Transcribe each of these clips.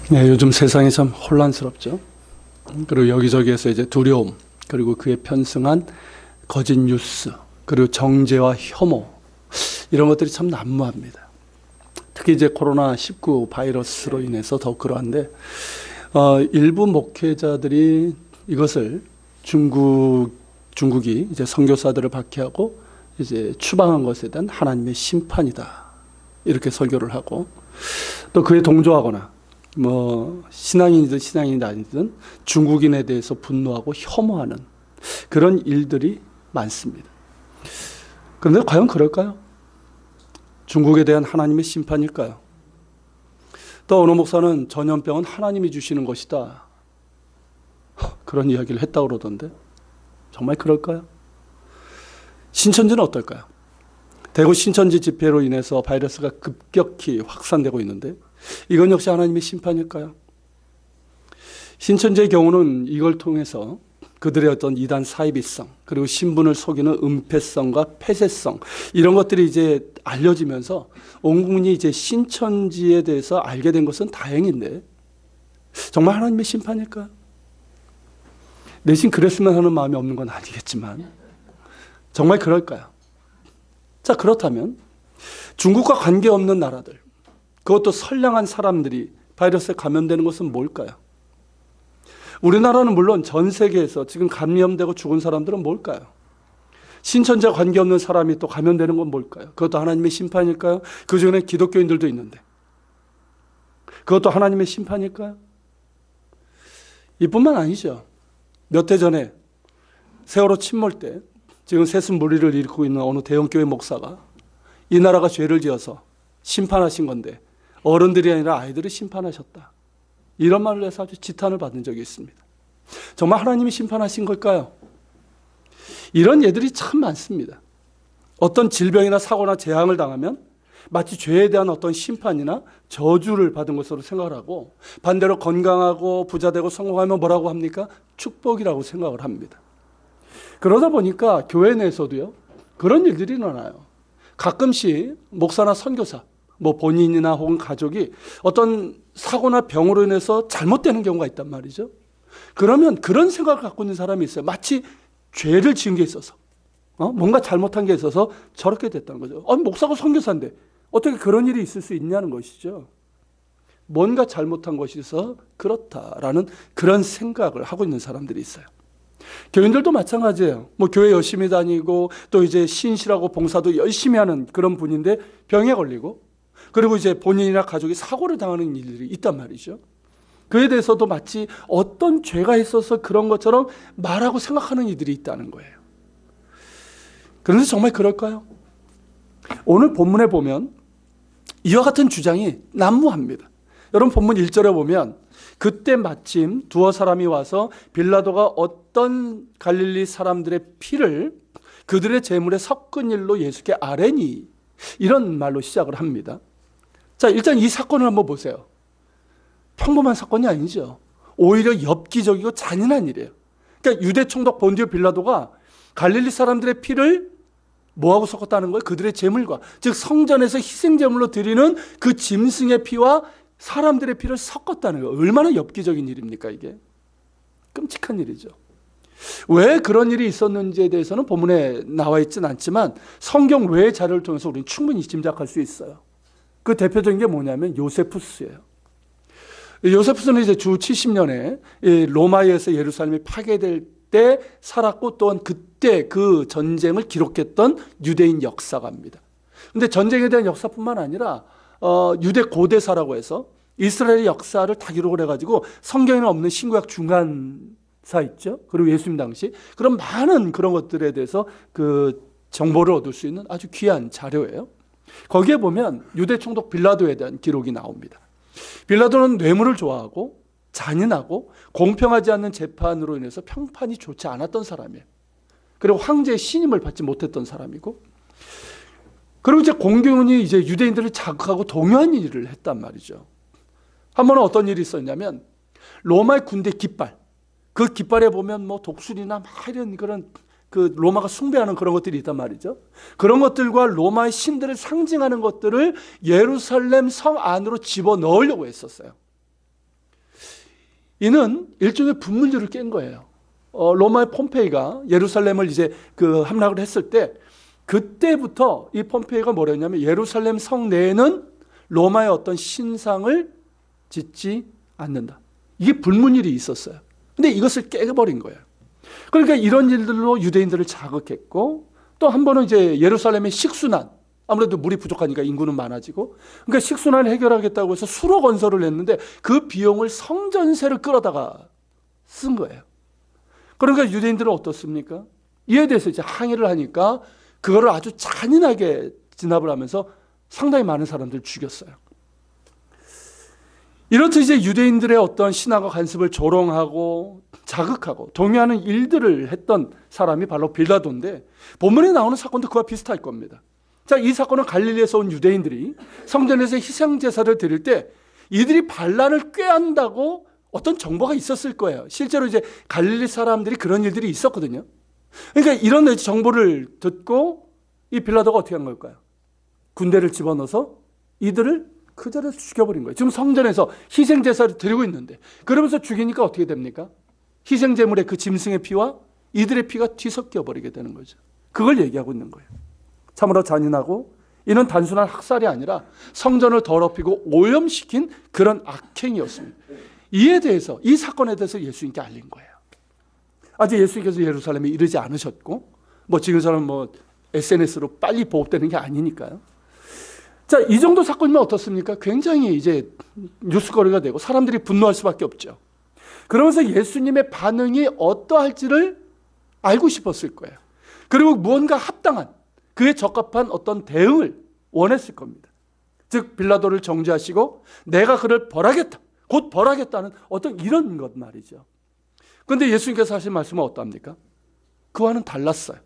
네, 요즘 세상이 참 혼란스럽죠. 그리고 여기저기에서 이제 두려움, 그리고 그에 편승한 거짓 뉴스, 그리고 정죄와 혐오, 이런 것들이 참 난무합니다. 특히 이제 코로나19 바이러스로 인해서 더욱 그러한데, 일부 목회자들이 이것을 중국이 이제 선교사들을 박해하고 이제 추방한 것에 대한 하나님의 심판이다, 이렇게 설교를 하고, 또 그에 동조하거나 신앙인이든 신앙인이 아니든 중국인에 대해서 분노하고 혐오하는 그런 일들이 많습니다. 그런데 과연 그럴까요? 중국에 대한 하나님의 심판일까요? 또 어느 목사는 전염병은 하나님이 주시는 것이다, 그런 이야기를 했다고 그러던데 정말 그럴까요? 신천지는 어떨까요? 대구 신천지 집회로 인해서 바이러스가 급격히 확산되고 있는데 이건 역시 하나님의 심판일까요? 신천지의 경우는 이걸 통해서 그들의 어떤 이단 사이비성, 그리고 신분을 속이는 은폐성과 폐쇄성, 이런 것들이 이제 알려지면서 온 국민이 이제 신천지에 대해서 알게 된 것은 다행인데 정말 하나님의 심판일까요? 내심 그랬으면 하는 마음이 없는 건 아니겠지만 정말 그럴까요? 자, 그렇다면 중국과 관계없는 나라들, 그것도 선량한 사람들이 바이러스에 감염되는 것은 뭘까요? 우리나라는 물론 전 세계에서 지금 감염되고 죽은 사람들은 뭘까요? 신천지와 관계없는 사람이 또 감염되는 건 뭘까요? 그것도 하나님의 심판일까요? 그 중에 기독교인들도 있는데 그것도 하나님의 심판일까요? 이뿐만 아니죠. 몇 해 전에 세월호 침몰 때 지금 세습무리를 일으키고 있는 어느 대형교회 목사가 이 나라가 죄를 지어서 심판하신 건데 어른들이 아니라 아이들을 심판하셨다, 이런 말을 해서 아주 지탄을 받은 적이 있습니다. 정말 하나님이 심판하신 걸까요? 이런 예들이 참 많습니다. 어떤 질병이나 사고나 재앙을 당하면 마치 죄에 대한 어떤 심판이나 저주를 받은 것으로 생각을 하고, 반대로 건강하고 부자되고 성공하면 뭐라고 합니까? 축복이라고 생각을 합니다. 그러다 보니까 교회 내에서도요, 그런 일들이 일어나요. 가끔씩 목사나 선교사, 본인이나 혹은 가족이 어떤 사고나 병으로 인해서 잘못되는 경우가 있단 말이죠. 그러면 그런 생각을 갖고 있는 사람이 있어요. 마치 죄를 지은 게 있어서, 뭔가 잘못한 게 있어서 저렇게 됐다는 거죠. 목사가 선교사인데 어떻게 그런 일이 있을 수 있냐는 것이죠. 뭔가 잘못한 것이 있어서 그렇다라는 그런 생각을 하고 있는 사람들이 있어요. 교인들도 마찬가지예요. 교회 열심히 다니고 또 이제 신실하고 봉사도 열심히 하는 그런 분인데 병에 걸리고, 그리고 이제 본인이나 가족이 사고를 당하는 일들이 있단 말이죠. 그에 대해서도 마치 어떤 죄가 있어서 그런 것처럼 말하고 생각하는 이들이 있다는 거예요. 그런데 정말 그럴까요? 오늘 본문에 보면 이와 같은 주장이 난무합니다. 여러분, 본문 1절에 보면 그때 마침 두어 사람이 와서 빌라도가 어떤 갈릴리 사람들의 피를 그들의 제물에 섞은 일로 예수께 아뢰니, 이런 말로 시작을 합니다. 자, 일단 이 사건을 한번 보세요. 평범한 사건이 아니죠. 오히려 엽기적이고 잔인한 일이에요. 그러니까 유대 총독 본디오 빌라도가 갈릴리 사람들의 피를 뭐하고 섞었다는 거예요? 그들의 제물과, 즉 성전에서 희생제물로 드리는 그 짐승의 피와 사람들의 피를 섞었다는 거예요. 얼마나 엽기적인 일입니까 이게? 끔찍한 일이죠. 왜 그런 일이 있었는지에 대해서는 본문에 나와 있지는 않지만 성경 외의 자료를 통해서 우리는 충분히 짐작할 수 있어요. 그 대표적인 게 뭐냐면 요세푸스예요. 요세푸스는 이제 주 70년에 로마에서 예루살렘이 파괴될 때 살았고, 또한 그때 그 전쟁을 기록했던 유대인 역사가입니다. 그런데 전쟁에 대한 역사뿐만 아니라 유대 고대사라고 해서 이스라엘의 역사를 다 기록을 해가지고 성경에는 없는 신구약 중간사 있죠. 그리고 예수님 당시 그런 많은 그런 것들에 대해서 그 정보를 얻을 수 있는 아주 귀한 자료예요. 거기에 보면 유대 총독 빌라도에 대한 기록이 나옵니다. 빌라도는 뇌물을 좋아하고 잔인하고 공평하지 않는 재판으로 인해서 평판이 좋지 않았던 사람이에요. 그리고 황제의 신임을 받지 못했던 사람이고, 그리고 이제 공균이 이제 유대인들을 자극하고 동요한 일을 했단 말이죠. 한 번은 어떤 일이 있었냐면 로마의 군대 깃발, 그 깃발에 보면 독수리나 이런 그런 그 로마가 숭배하는 그런 것들이 있단 말이죠. 그런 것들과 로마의 신들을 상징하는 것들을 예루살렘 성 안으로 집어넣으려고 했었어요. 이는 일종의 분문주를 깬 거예요. 로마의 폼페이가 예루살렘을 이제 함락을 했을 때 그때부터 이 폼페이가 뭐라 했냐면 예루살렘 성 내에는 로마의 어떤 신상을 짓지 않는다. 이게 불문율이 있었어요. 근데 이것을 깨버린 거예요. 그러니까 이런 일들로 유대인들을 자극했고 또 한 번은 이제 예루살렘의 식수난, 아무래도 물이 부족하니까 인구는 많아지고 그러니까 식수난을 해결하겠다고 해서 수로 건설을 했는데 그 비용을 성전세를 끌어다가 쓴 거예요. 그러니까 유대인들은 어떻습니까? 이에 대해서 이제 항의를 하니까 그거를 아주 잔인하게 진압을 하면서 상당히 많은 사람들을 죽였어요. 이렇듯 이제 유대인들의 어떤 신앙과 관습을 조롱하고 자극하고 동요하는 일들을 했던 사람이 바로 빌라도인데 본문에 나오는 사건도 그와 비슷할 겁니다. 자, 이 사건은 갈릴리에서 온 유대인들이 성전에서 희생제사를 드릴 때 이들이 반란을 꾀한다고 어떤 정보가 있었을 거예요. 실제로 이제 갈릴리 사람들이 그런 일들이 있었거든요. 그러니까 이런 정보를 듣고 이 빌라도가 어떻게 한 걸까요? 군대를 집어넣어서 이들을 그 자리에서 죽여버린 거예요. 지금 성전에서 희생제사를 드리고 있는데 그러면서 죽이니까 어떻게 됩니까? 희생제물의 그 짐승의 피와 이들의 피가 뒤섞여 버리게 되는 거죠. 그걸 얘기하고 있는 거예요. 참으로 잔인하고 이는 단순한 학살이 아니라 성전을 더럽히고 오염시킨 그런 악행이었습니다. 이에 대해서 이 사건에 대해서 예수님께 알린 거예요. 아직 예수님께서 예루살렘에 이르지 않으셨고 지금처럼 SNS로 빨리 보급되는 게 아니니까요. 자, 이 정도 사건이면 어떻습니까? 굉장히 이제 뉴스거리가 되고 사람들이 분노할 수밖에 없죠. 그러면서 예수님의 반응이 어떠할지를 알고 싶었을 거예요. 그리고 무언가 합당한 그에 적합한 어떤 대응을 원했을 겁니다. 즉 빌라도를 정죄하시고 내가 그를 벌하겠다, 곧 벌하겠다는 어떤 이런 것 말이죠. 그런데 예수님께서 하신 말씀은 어떠합니까? 그와는 달랐어요.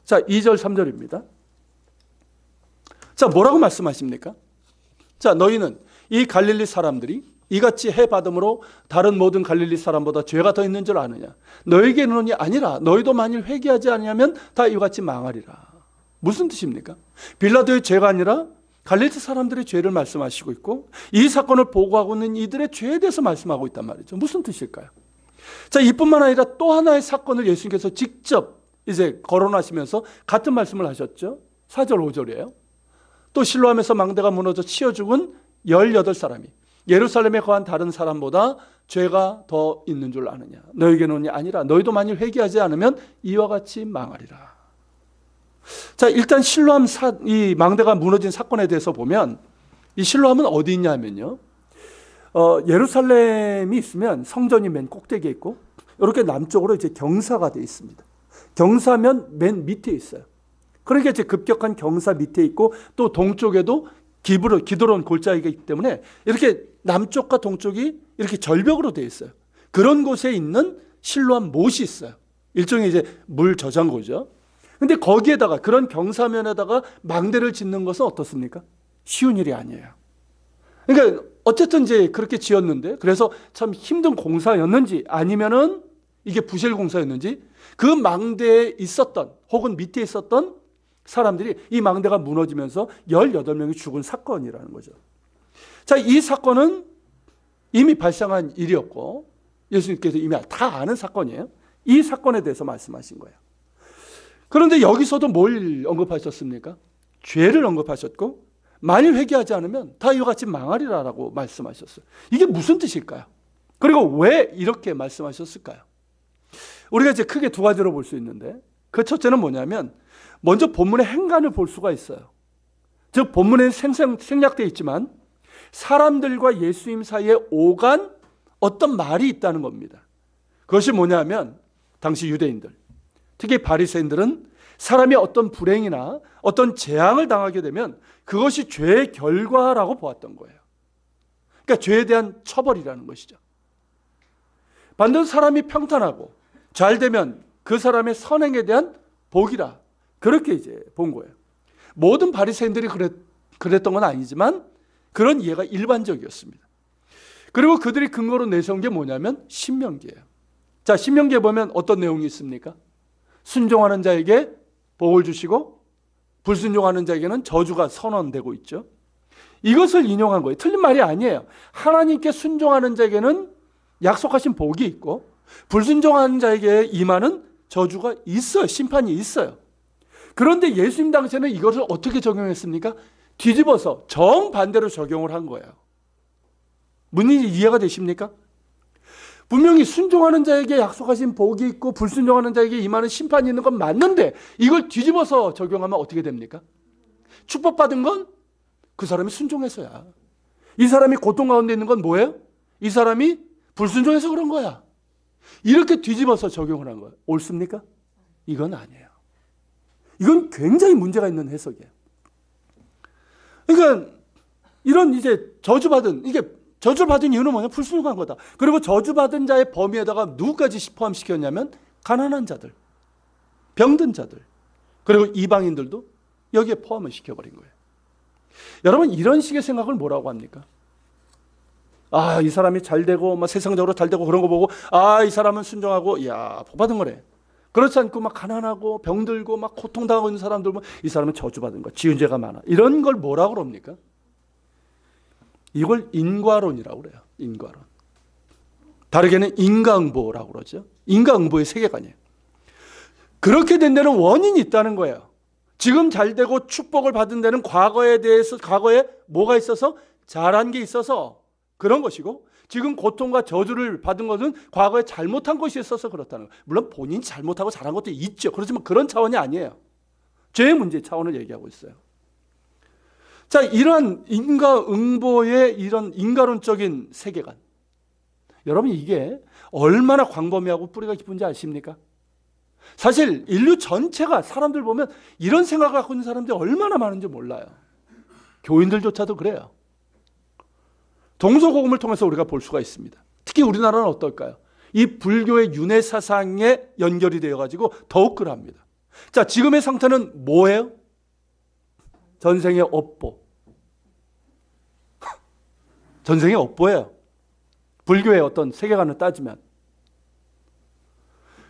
자, 2절 3절입니다. 자, 뭐라고 말씀하십니까? 자, 너희는 이 갈릴리 사람들이 이같이 해받음으로 다른 모든 갈릴리 사람보다 죄가 더 있는 줄 아느냐? 너에게는이 아니라 너희도 만일 회개하지 아니하면 다 이같이 망하리라. 무슨 뜻입니까? 빌라도의 죄가 아니라 갈릴리 사람들의 죄를 말씀하시고 있고 이 사건을 보고하고 있는 이들의 죄에 대해서 말씀하고 있단 말이죠. 무슨 뜻일까요? 자, 이뿐만 아니라 또 하나의 사건을 예수님께서 직접 이제 거론하시면서 같은 말씀을 하셨죠. 4절 5절이에요. 또 실로암에서 망대가 무너져 치여 죽은 18사람이 예루살렘에 거한 다른 사람보다 죄가 더 있는 줄 아느냐? 너에게는 아니라 너희도 만일 회개하지 않으면 이와 같이 망하리라. 자, 일단 실로암 이 망대가 무너진 사건에 대해서 보면 이 실로암은 어디 있냐면요. 예루살렘이 있으면 성전이 맨 꼭대기에 있고 이렇게 남쪽으로 이제 경사가 되어 있습니다. 경사면 맨 밑에 있어요. 그러니까 이제 급격한 경사 밑에 있고 또 동쪽에도 기드론 골짜기가 있기 때문에 이렇게 남쪽과 동쪽이 이렇게 절벽으로 되어 있어요. 그런 곳에 있는 실로암 못이 있어요. 일종의 이제 물 저장고죠. 근데 거기에다가 그런 경사면에다가 망대를 짓는 것은 어떻습니까? 쉬운 일이 아니에요. 그러니까 어쨌든 이제 그렇게 지었는데 그래서 참 힘든 공사였는지 아니면은 이게 부실 공사였는지 그 망대에 있었던 혹은 밑에 있었던 사람들이 이 망대가 무너지면서 18명이 죽은 사건이라는 거죠. 자, 이 사건은 이미 발생한 일이었고 예수님께서 이미 다 아는 사건이에요. 이 사건에 대해서 말씀하신 거예요. 그런데 여기서도 뭘 언급하셨습니까? 죄를 언급하셨고 만일 회개하지 않으면 다 이와 같이 망하리라라고 말씀하셨어요. 이게 무슨 뜻일까요? 그리고 왜 이렇게 말씀하셨을까요? 우리가 이제 크게 두 가지로 볼 수 있는데 그 첫째는 뭐냐면 먼저 본문의 행간을 볼 수가 있어요. 즉 본문에 생략되어 있지만 사람들과 예수님 사이에 오간 어떤 말이 있다는 겁니다. 그것이 뭐냐면 당시 유대인들, 특히 바리새인들은 사람이 어떤 불행이나 어떤 재앙을 당하게 되면 그것이 죄의 결과라고 보았던 거예요. 그러니까 죄에 대한 처벌이라는 것이죠. 반대로 사람이 평탄하고 잘 되면 그 사람의 선행에 대한 복이라 그렇게 이제 본 거예요. 모든 바리새인들이 그랬던 건 아니지만 그런 이해가 일반적이었습니다. 그리고 그들이 근거로 내세운 게 뭐냐면 신명기예요. 자, 신명기에 보면 어떤 내용이 있습니까? 순종하는 자에게 복을 주시고 불순종하는 자에게는 저주가 선언되고 있죠. 이것을 인용한 거예요. 틀린 말이 아니에요. 하나님께 순종하는 자에게는 약속하신 복이 있고 불순종하는 자에게 임하는 저주가 있어요. 심판이 있어요. 그런데 예수님 당시에는 이것을 어떻게 적용했습니까? 뒤집어서 정반대로 적용을 한 거예요. 문제는 이해가 되십니까? 분명히 순종하는 자에게 약속하신 복이 있고 불순종하는 자에게 임하는 심판이 있는 건 맞는데 이걸 뒤집어서 적용하면 어떻게 됩니까? 축복받은 건 그 사람이 순종해서야. 이 사람이 고통 가운데 있는 건 뭐예요? 이 사람이 불순종해서 그런 거야. 이렇게 뒤집어서 적용을 한 거예요. 옳습니까? 이건 아니에요. 이건 굉장히 문제가 있는 해석이에요. 그러니까 이런 이제 저주받은 이유는 뭐냐? 불순종한 거다. 그리고 저주받은 자의 범위에다가 누구까지 포함시켰냐면 가난한 자들, 병든 자들, 그리고 이방인들도 여기에 포함을 시켜버린 거예요. 여러분 이런 식의 생각을 뭐라고 합니까? 아, 이 사람이 잘 되고 막 세상적으로 잘 되고 그런 거 보고 이 사람은 순종하고 이야 복 받은 거래. 그렇지 않고 막 가난하고 병들고 막 고통당하고 있는 사람들 보면 이 사람은 저주받은 거야. 지은 죄가 많아. 이런 걸 뭐라고 그럽니까? 이걸 인과론이라고 그래요. 인과론. 다르게는 인과응보라고 그러죠. 인과응보의 세계관이에요. 그렇게 된 데는 원인이 있다는 거예요. 지금 잘 되고 축복을 받은 데는 과거에 뭐가 있어서 잘한 게 있어서 그런 것이고 지금 고통과 저주를 받은 것은 과거에 잘못한 것이 있어서 그렇다는 거예요. 물론 본인이 잘못하고 잘한 것도 있죠. 그렇지만 그런 차원이 아니에요. 죄의 문제 차원을 얘기하고 있어요. 자, 이러한 인과응보의 이런 인과론적인 세계관. 여러분 이게 얼마나 광범위하고 뿌리가 깊은지 아십니까? 사실 인류 전체가 사람들 보면 이런 생각을 갖고 있는 사람들이 얼마나 많은지 몰라요. 교인들조차도 그래요. 동서고금을 통해서 우리가 볼 수가 있습니다. 특히 우리나라는 어떨까요? 이 불교의 윤회 사상에 연결이 되어가지고 더욱 그러합니다. 자, 지금의 상태는 뭐예요? 전생의 업보. 전생의 업보예요. 불교의 어떤 세계관을 따지면.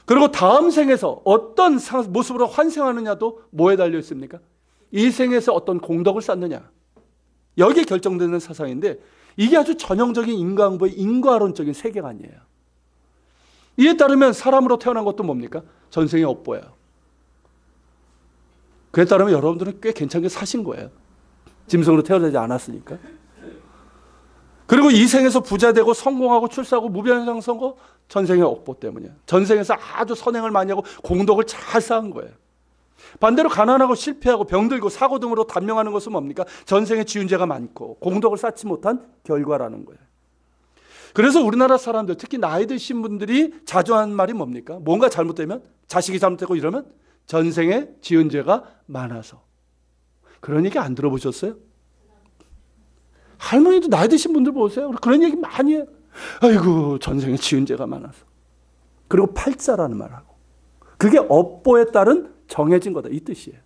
그리고 다음 생에서 어떤 모습으로 환생하느냐도 뭐에 달려 있습니까? 이 생에서 어떤 공덕을 쌓느냐. 여기에 결정되는 사상인데 이게 아주 전형적인 인과응보의 인과론적인 세계관이에요. 이에 따르면 사람으로 태어난 것도 뭡니까? 전생의 업보예요. 그에 따르면 여러분들은 꽤 괜찮게 사신 거예요. 짐승으로 태어나지 않았으니까. 그리고 이 생에서 부자 되고 성공하고 출세하고 무변상 선거 전생의 업보 때문이에요. 전생에서 아주 선행을 많이 하고 공덕을 잘 쌓은 거예요. 반대로 가난하고 실패하고 병들고 사고 등으로 단명하는 것은 뭡니까? 전생에 지은 죄가 많고 공덕을 쌓지 못한 결과라는 거예요. 그래서 우리나라 사람들 특히 나이 드신 분들이 자주 하는 말이 뭡니까? 뭔가 잘못되면 자식이 잘못되고 이러면 전생에 지은 죄가 많아서. 그런 얘기 안 들어보셨어요? 할머니도 나이 드신 분들 보세요. 그런 얘기 많이 해요. 아이고 전생에 지은 죄가 많아서. 그리고 팔자라는 말하고. 그게 업보에 따른 정해진 거다 이 뜻이에요.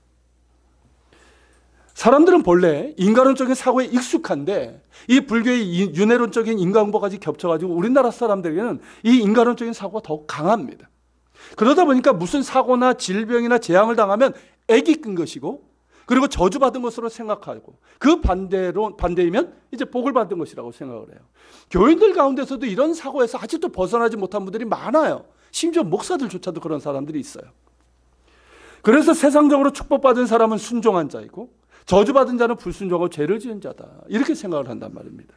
사람들은 본래 인과론적인 사고에 익숙한데 이 불교의 윤회론적인 인과응보까지 겹쳐가지고 우리나라 사람들에게는 이 인과론적인 사고가 더욱 강합니다. 그러다 보니까 무슨 사고나 질병이나 재앙을 당하면 액이 끈 것이고 그리고 저주받은 것으로 생각하고 그 반대이면 이제 복을 받은 것이라고 생각을 해요. 교인들 가운데서도 이런 사고에서 아직도 벗어나지 못한 분들이 많아요. 심지어 목사들조차도 그런 사람들이 있어요. 그래서 세상적으로 축복받은 사람은 순종한 자이고 저주받은 자는 불순종하고 죄를 지은 자다. 이렇게 생각을 한단 말입니다.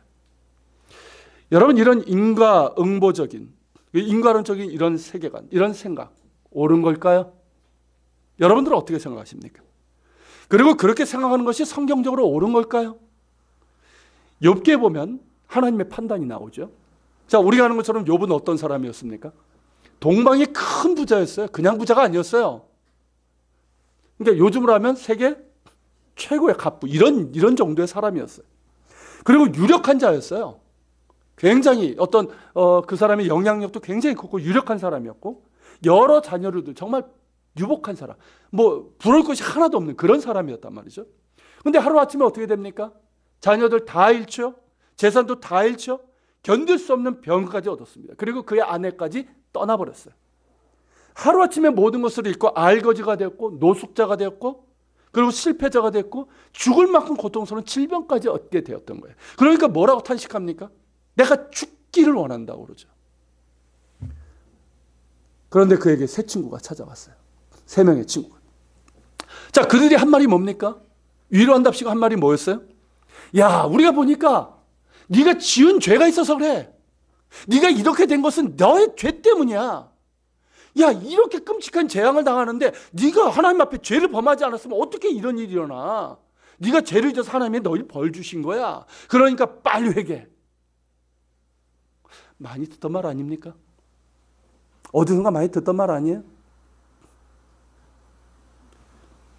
여러분 이런 인과응보적인 인과론적인 이런 세계관, 이런 생각 옳은 걸까요? 여러분들은 어떻게 생각하십니까? 그리고 그렇게 생각하는 것이 성경적으로 옳은 걸까요? 욥기에 보면 하나님의 판단이 나오죠. 자, 우리가 아는 것처럼 욥은 어떤 사람이었습니까? 동방의 큰 부자였어요. 그냥 부자가 아니었어요. 그러니까 요즘으로 하면 세계 최고의 갑부 이런 정도의 사람이었어요. 그리고 유력한 자였어요. 굉장히 어떤 그 사람의 영향력도 굉장히 컸고 유력한 사람이었고 여러 자녀들도 정말 유복한 사람, 뭐 부러울 것이 하나도 없는 그런 사람이었단 말이죠. 근데 하루아침에 어떻게 됩니까? 자녀들 다 잃죠. 재산도 다 잃죠. 견딜 수 없는 병까지 얻었습니다. 그리고 그의 아내까지 떠나버렸어요. 하루아침에 모든 것을 잃고 알거지가 되었고 노숙자가 되었고 그리고 실패자가 됐고 죽을 만큼 고통스러운 질병까지 얻게 되었던 거예요. 그러니까 뭐라고 탄식합니까? 내가 죽기를 원한다고 그러죠. 그런데 그에게 새 친구가 찾아왔어요. 세 명의 친구가. 자, 그들이 한 말이 뭡니까? 위로한답시고 한 말이 뭐였어요? 야, 우리가 보니까 네가 지은 죄가 있어서 그래. 네가 이렇게 된 것은 너의 죄 때문이야. 야, 이렇게 끔찍한 재앙을 당하는데 네가 하나님 앞에 죄를 범하지 않았으면 어떻게 이런 일이 일어나? 네가 죄를 져서 하나님이 너를 벌 주신 거야. 그러니까 빨리 회개해. 많이 듣던 말 아닙니까? 어디선가 많이 듣던 말 아니에요?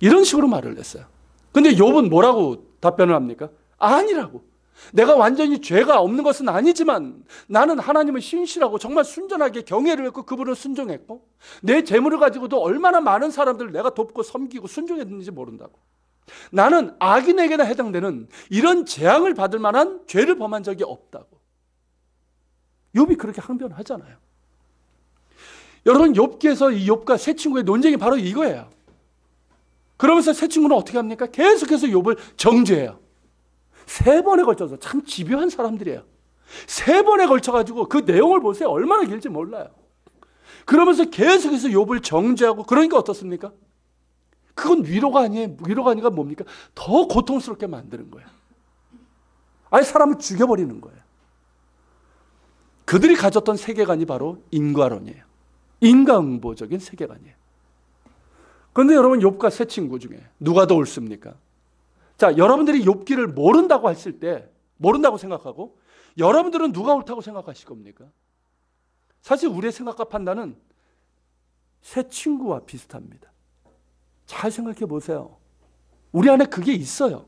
이런 식으로 말을 했어요. 근데 욥은 뭐라고 답변을 합니까? 아니라고. 내가 완전히 죄가 없는 것은 아니지만 나는 하나님을 신실하고 정말 순전하게 경외를 했고 그분을 순종했고 내 재물을 가지고도 얼마나 많은 사람들을 내가 돕고 섬기고 순종했는지 모른다고. 나는 악인에게나 해당되는 이런 재앙을 받을 만한 죄를 범한 적이 없다고. 욥이 그렇게 항변하잖아요. 여러분, 욥기에서 이 욥과 새 친구의 논쟁이 바로 이거예요. 그러면서 새 친구는 어떻게 합니까? 계속해서 욥을 정죄해요. 세 번에 걸쳐서. 참 집요한 사람들이에요. 세 번에 걸쳐가지고 그 내용을 보세요. 얼마나 길지 몰라요. 그러면서 계속해서 욥을 정죄하고. 그러니까 어떻습니까? 그건 위로가 아니에요. 위로가 아니라 뭡니까? 더 고통스럽게 만드는 거예요. 아예 사람을 죽여버리는 거예요. 그들이 가졌던 세계관이 바로 인과론이에요. 인과응보적인 세계관이에요. 그런데 여러분, 욥과 새 친구 중에 누가 더 옳습니까? 자, 여러분들이 욥기를 모른다고 했을 때, 모른다고 생각하고 여러분들은 누가 옳다고 생각하실 겁니까? 사실 우리의 생각과 판단은 새 친구와 비슷합니다. 잘 생각해 보세요. 우리 안에 그게 있어요.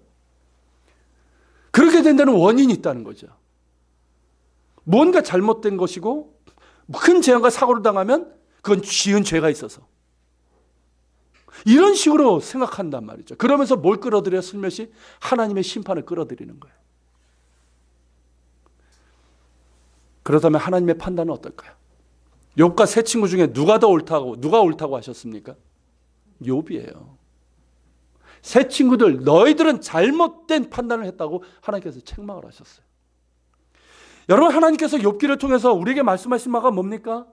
그렇게 된 데는 원인이 있다는 거죠. 뭔가 잘못된 것이고 큰 재앙과 사고를 당하면 그건 지은 죄가 있어서 이런 식으로 생각한단 말이죠. 그러면서 뭘 끌어들여요? 슬며시 하나님의 심판을 끌어들이는 거예요. 그렇다면 하나님의 판단은 어떨까요? 욥과 세 친구 중에 누가 더 옳다고, 누가 옳다고 하셨습니까? 욥이에요. 세 친구들, 너희들은 잘못된 판단을 했다고 하나님께서 책망을 하셨어요. 여러분, 하나님께서 욥기를 통해서 우리에게 말씀하신 바가 뭡니까?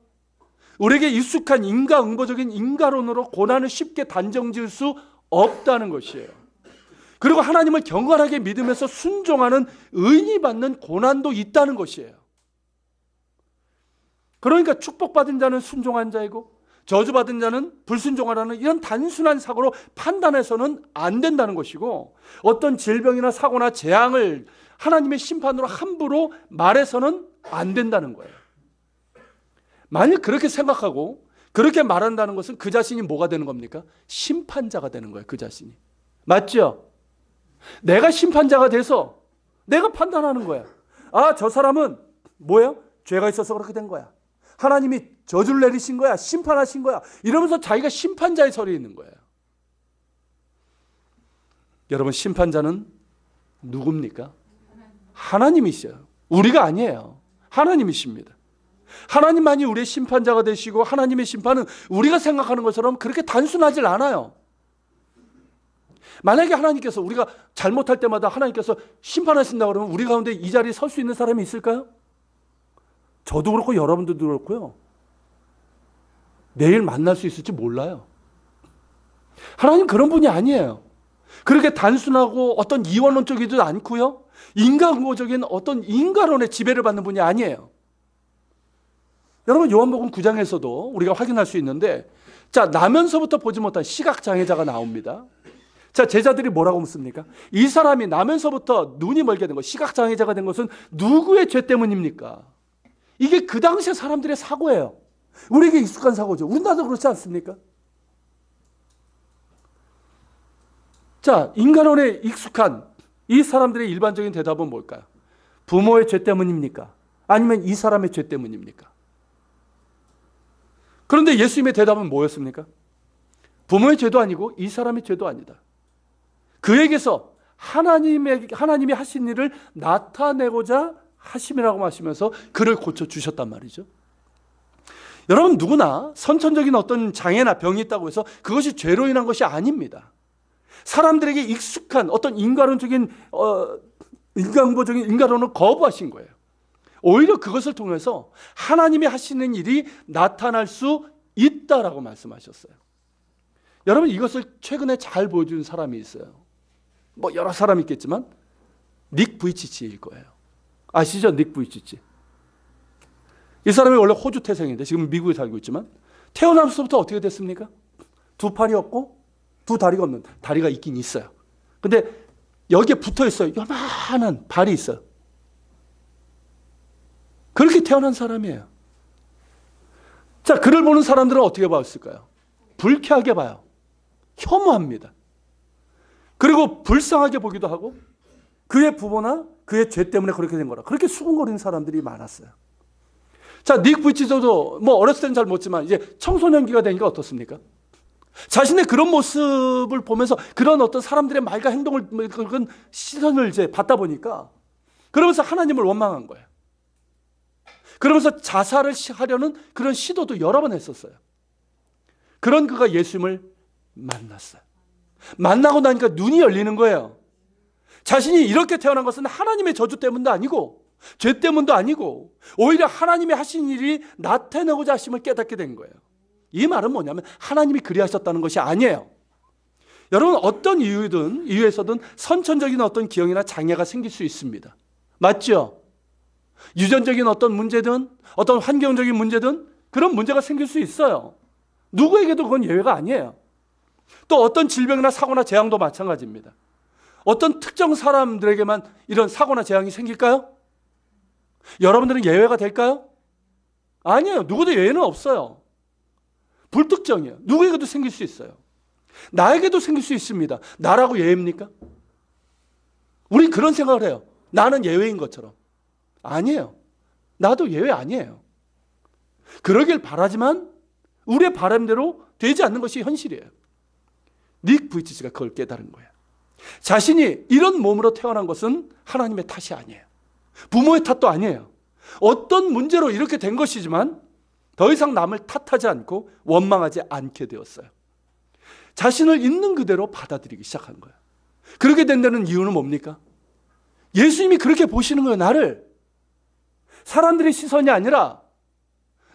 우리에게 익숙한 인과응보적인 인과론으로 고난을 쉽게 단정지을 수 없다는 것이에요. 그리고 하나님을 경건하게 믿으면서 순종하는 의인이 받는 고난도 있다는 것이에요. 그러니까 축복받은 자는 순종한 자이고 저주받은 자는 불순종하라는 이런 단순한 사고로 판단해서는 안 된다는 것이고, 어떤 질병이나 사고나 재앙을 하나님의 심판으로 함부로 말해서는 안 된다는 거예요. 만약 그렇게 생각하고 그렇게 말한다는 것은 그 자신이 뭐가 되는 겁니까? 심판자가 되는 거예요. 그 자신이. 맞죠? 내가 심판자가 돼서 내가 판단하는 거야. 아, 저 사람은 뭐예요? 죄가 있어서 그렇게 된 거야. 하나님이 저주를 내리신 거야. 심판하신 거야. 이러면서 자기가 심판자의 설이 있는 거예요. 여러분, 심판자는 누굽니까? 하나님이셔요. 우리가 아니에요. 하나님이십니다. 하나님만이 우리의 심판자가 되시고, 하나님의 심판은 우리가 생각하는 것처럼 그렇게 단순하질 않아요. 만약에 하나님께서 우리가 잘못할 때마다 하나님께서 심판하신다 그러면 우리 가운데 이 자리에 설 수 있는 사람이 있을까요? 저도 그렇고 여러분들도 그렇고요. 내일 만날 수 있을지 몰라요. 하나님 그런 분이 아니에요. 그렇게 단순하고 어떤 이원론적이지도 않고요. 인과응보적인 어떤 인과론의 지배를 받는 분이 아니에요. 여러분, 요한복음 9장에서도 우리가 확인할 수 있는데, 자, 나면서부터 보지 못한 시각장애자가 나옵니다. 자, 제자들이 뭐라고 묻습니까? 이 사람이 나면서부터 눈이 멀게 된 것, 시각장애자가 된 것은 누구의 죄 때문입니까? 이게 그 당시에 사람들의 사고예요. 우리에게 익숙한 사고죠. 우리나라도 그렇지 않습니까? 자, 인간론에 익숙한 이 사람들의 일반적인 대답은 뭘까요? 부모의 죄 때문입니까? 아니면 이 사람의 죄 때문입니까? 그런데 예수님의 대답은 뭐였습니까? 부모의 죄도 아니고 이 사람의 죄도 아니다. 그에게서 하나님이 하신 일을 나타내고자 하심이라고 하시면서 그를 고쳐주셨단 말이죠. 여러분, 누구나 선천적인 어떤 장애나 병이 있다고 해서 그것이 죄로 인한 것이 아닙니다. 사람들에게 익숙한 어떤 인과론적인 인과응보적인 인과론을 거부하신 거예요. 오히려 그것을 통해서 하나님이 하시는 일이 나타날 수 있다라고 말씀하셨어요. 여러분, 이것을 최근에 잘 보여준 사람이 있어요. 뭐 여러 사람이 있겠지만 닉 부이치치일 거예요. 아시죠? 닉 부이치치. 이 사람이 원래 호주 태생인데 지금 미국에 살고 있지만 태어나면서부터 어떻게 됐습니까? 두 팔이 없고 두 다리가 없는, 다리가 있긴 있어요. 근데 여기에 붙어 있어요. 요만한 발이 있어요. 그렇게 태어난 사람이에요. 자, 그를 보는 사람들은 어떻게 봤을까요? 불쾌하게 봐요. 혐오합니다. 그리고 불쌍하게 보기도 하고 그의 부모나 그의 죄 때문에 그렇게 된 거라 그렇게 수군거리는 사람들이 많았어요. 자, 닉 부이치치도 뭐 어렸을 때는 잘 못지만 이제 청소년기가 되니까 어떻습니까? 자신의 그런 모습을 보면서 그런 어떤 사람들의 말과 행동을, 그런 시선을 이제 받다 보니까 그러면서 하나님을 원망한 거예요. 그러면서 자살을 하려는 그런 시도도 여러 번 했었어요. 그런 그가 예수님을 만났어요. 만나고 나니까 눈이 열리는 거예요. 자신이 이렇게 태어난 것은 하나님의 저주 때문도 아니고 죄 때문도 아니고 오히려 하나님이 하신 일이 나타내고자 하심을 깨닫게 된 거예요. 이 말은 뭐냐면 하나님이 그리하셨다는 것이 아니에요. 여러분, 어떤 이유에서든 선천적인 어떤 기형이나 장애가 생길 수 있습니다. 맞죠? 유전적인 어떤 문제든 어떤 환경적인 문제든 그런 문제가 생길 수 있어요. 누구에게도 그건 예외가 아니에요. 또 어떤 질병이나 사고나 재앙도 마찬가지입니다. 어떤 특정 사람들에게만 이런 사고나 재앙이 생길까요? 여러분들은 예외가 될까요? 아니에요. 누구도 예외는 없어요. 불특정이에요. 누구에게도 생길 수 있어요. 나에게도 생길 수 있습니다. 나라고 예외입니까? 우리 그런 생각을 해요. 나는 예외인 것처럼. 아니에요. 나도 예외 아니에요. 그러길 바라지만 우리의 바람대로 되지 않는 것이 현실이에요. 닉 부이치치가 그걸 깨달은 거예요. 자신이 이런 몸으로 태어난 것은 하나님의 탓이 아니에요. 부모의 탓도 아니에요. 어떤 문제로 이렇게 된 것이지만 더 이상 남을 탓하지 않고 원망하지 않게 되었어요. 자신을 있는 그대로 받아들이기 시작한 거예요. 그렇게 된다는 이유는 뭡니까? 예수님이 그렇게 보시는 거예요. 나를. 사람들의 시선이 아니라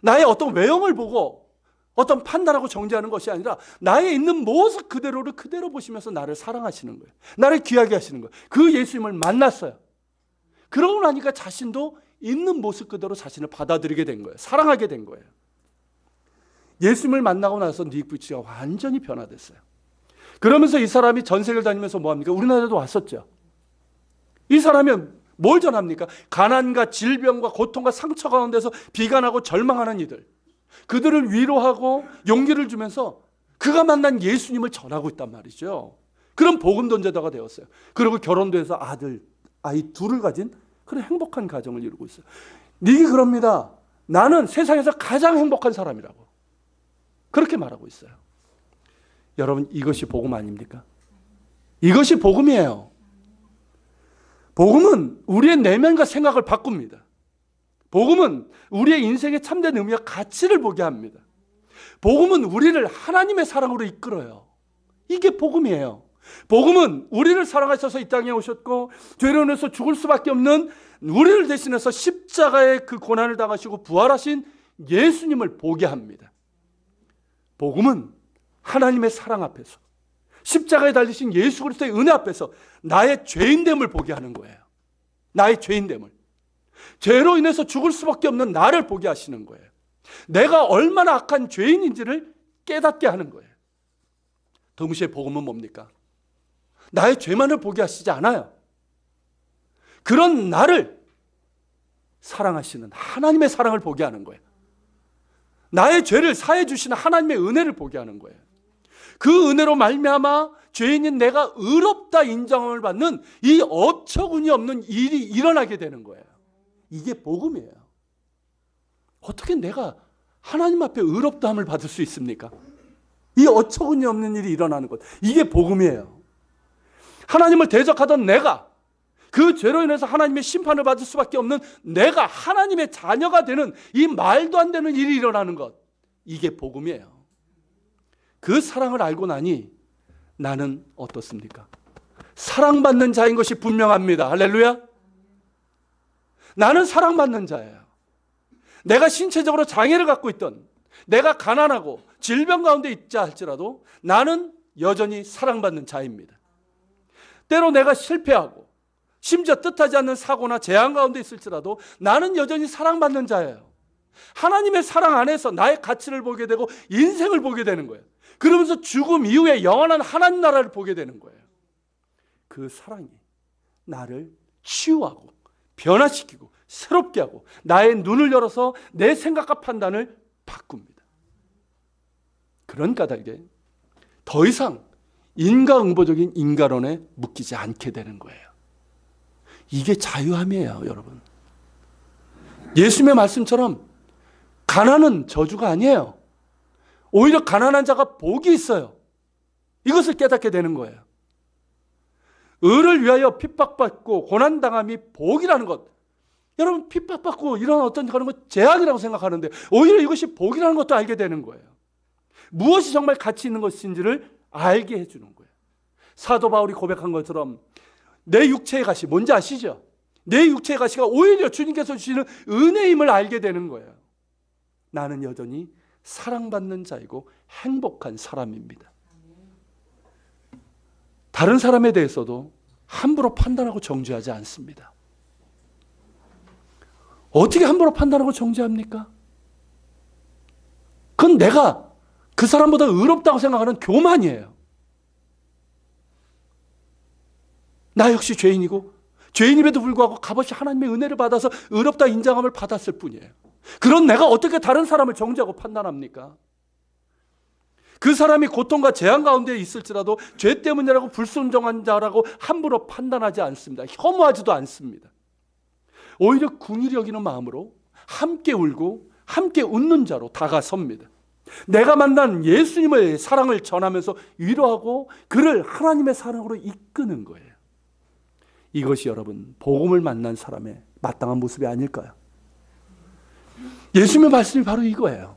나의 어떤 외형을 보고 어떤 판단하고 정죄하는 것이 아니라 나의 있는 모습 그대로를 그대로 보시면서 나를 사랑하시는 거예요. 나를 귀하게 하시는 거예요. 그 예수님을 만났어요. 그러고 나니까 자신도 있는 모습 그대로 자신을 받아들이게 된 거예요. 사랑하게 된 거예요. 예수님을 만나고 나서 닉 부이치치가 완전히 변화됐어요. 그러면서 이 사람이 전 세계를 다니면서 뭐합니까? 우리나라에도 왔었죠. 이 사람이 뭘 전합니까? 가난과 질병과 고통과 상처 가운데서 비관하고 절망하는 이들, 그들을 위로하고 용기를 주면서 그가 만난 예수님을 전하고 있단 말이죠. 그런 복음 던져다가 되었어요. 그리고 결혼도 해서 아이 둘을 가진 그런 행복한 가정을 이루고 있어요. 닉이 그럽니다. 나는 세상에서 가장 행복한 사람이라고 그렇게 말하고 있어요. 여러분, 이것이 복음 아닙니까? 이것이 복음이에요. 복음은 우리의 내면과 생각을 바꿉니다. 복음은 우리의 인생의 참된 의미와 가치를 보게 합니다. 복음은 우리를 하나님의 사랑으로 이끌어요. 이게 복음이에요. 복음은 우리를 사랑하셔서 이 땅에 오셨고 죄로 인해서 죽을 수밖에 없는 우리를 대신해서 십자가의 그 고난을 당하시고 부활하신 예수님을 보게 합니다. 복음은 하나님의 사랑 앞에서 십자가에 달리신 예수 그리스도의 은혜 앞에서 나의 죄인됨을 보게 하는 거예요. 나의 죄인됨을. 죄로 인해서 죽을 수밖에 없는 나를 보게 하시는 거예요. 내가 얼마나 악한 죄인인지를 깨닫게 하는 거예요. 동시에 복음은 뭡니까? 나의 죄만을 보게 하시지 않아요. 그런 나를 사랑하시는 하나님의 사랑을 보게 하는 거예요. 나의 죄를 사해 주시는 하나님의 은혜를 보게 하는 거예요. 그 은혜로 말미암아 죄인인 내가 의롭다 인정을 받는 이 어처구니 없는 일이 일어나게 되는 거예요. 이게 복음이에요. 어떻게 내가 하나님 앞에 의롭다함을 받을 수 있습니까? 이 어처구니 없는 일이 일어나는 것. 이게 복음이에요. 하나님을 대적하던 내가 그 죄로 인해서 하나님의 심판을 받을 수밖에 없는 내가 하나님의 자녀가 되는 이 말도 안 되는 일이 일어나는 것. 이게 복음이에요. 그 사랑을 알고 나니 나는 어떻습니까? 사랑받는 자인 것이 분명합니다. 할렐루야. 나는 사랑받는 자예요. 내가 신체적으로 장애를 갖고 있던, 내가 가난하고 질병 가운데 있자 할지라도 나는 여전히 사랑받는 자입니다. 때로 내가 실패하고 심지어 뜻하지 않는 사고나 재앙 가운데 있을지라도 나는 여전히 사랑받는 자예요. 하나님의 사랑 안에서 나의 가치를 보게 되고 인생을 보게 되는 거예요. 그러면서 죽음 이후에 영원한 하나님 나라를 보게 되는 거예요. 그 사랑이 나를 치유하고 변화시키고 새롭게 하고 나의 눈을 열어서 내 생각과 판단을 바꿉니다. 그런 까닭에 더 이상 인과응보적인 인간론에 묶이지 않게 되는 거예요. 이게 자유함이에요, 여러분. 예수님의 말씀처럼 가난은 저주가 아니에요. 오히려 가난한 자가 복이 있어요. 이것을 깨닫게 되는 거예요. 의를 위하여 핍박받고 고난당함이 복이라는 것. 여러분, 핍박받고 이런 어떤 그런 것 재앙이라고 생각하는데 오히려 이것이 복이라는 것도 알게 되는 거예요. 무엇이 정말 가치 있는 것인지를 알게 해주는 거예요. 사도 바울이 고백한 것처럼 내 육체의 가시, 뭔지 아시죠? 내 육체의 가시가 오히려 주님께서 주시는 은혜임을 알게 되는 거예요. 나는 여전히 사랑받는 자이고 행복한 사람입니다. 다른 사람에 대해서도 함부로 판단하고 정죄하지 않습니다. 어떻게 함부로 판단하고 정죄합니까? 그건 내가 그 사람보다 의롭다고 생각하는 교만이에요. 나 역시 죄인이고 죄인임에도 불구하고 값없이 하나님의 은혜를 받아서 의롭다 인정함을 받았을 뿐이에요. 그런 내가 어떻게 다른 사람을 정죄하고 판단합니까? 그 사람이 고통과 재앙 가운데 있을지라도 죄 때문이라고 불순종한 자라고 함부로 판단하지 않습니다. 혐오하지도 않습니다. 오히려 긍휼히 여기는 마음으로 함께 울고 함께 웃는 자로 다가섭니다. 내가 만난 예수님의 사랑을 전하면서 위로하고 그를 하나님의 사랑으로 이끄는 거예요. 이것이 여러분 복음을 만난 사람의 마땅한 모습이 아닐까요? 예수님의 말씀이 바로 이거예요.